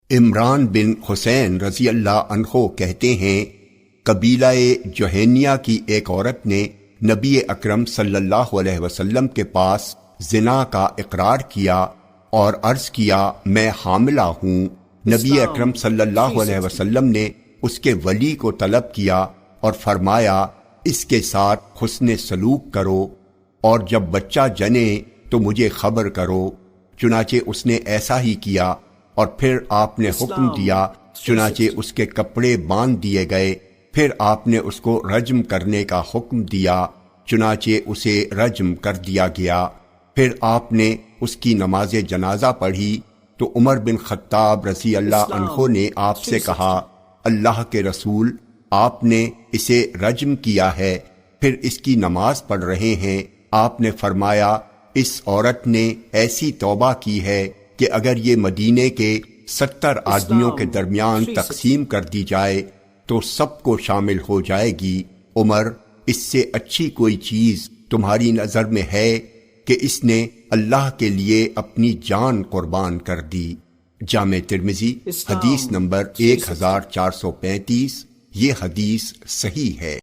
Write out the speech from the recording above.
عمران بن حسین رضی اللہ عنہ کہتے ہیں، قبیلہ جوہینیہ کی ایک عورت نے نبی اکرم صلی اللہ علیہ وسلم کے پاس زنا کا اقرار کیا اور عرض کیا میں حاملہ ہوں۔ نبی اکرم صلی اللہ علیہ وسلم نے اس کے ولی کو طلب کیا اور فرمایا اس کے ساتھ حسن سلوک کرو اور جب بچہ جنے تو مجھے خبر کرو۔ چنانچہ اس نے ایسا ہی کیا اور پھر آپ نے حکم دیا، چنانچہ اس کے کپڑے باندھ دیے گئے۔ پھر آپ نے اس کو رجم کرنے کا حکم دیا، چنانچہ اسے رجم کر دیا گیا۔ پھر آپ نے اس کی نماز جنازہ پڑھی تو عمر بن خطاب رضی اللہ عنہ نے آپ سے کہا، اللہ کے رسول، آپ نے اسے رجم کیا ہے، پھر اس کی نماز پڑھ رہے ہیں۔ آپ نے فرمایا اس عورت نے ایسی توبہ کی ہے کہ اگر یہ مدینے کے 70 آدمیوں کے درمیان تقسیم کر دی جائے تو سب کو شامل ہو جائے گی۔ عمر، اس سے اچھی کوئی چیز تمہاری نظر میں ہے کہ اس نے اللہ کے لیے اپنی جان قربان کر دی۔ جامع ترمذی حدیث نمبر 1435۔ یہ حدیث صحیح ہے۔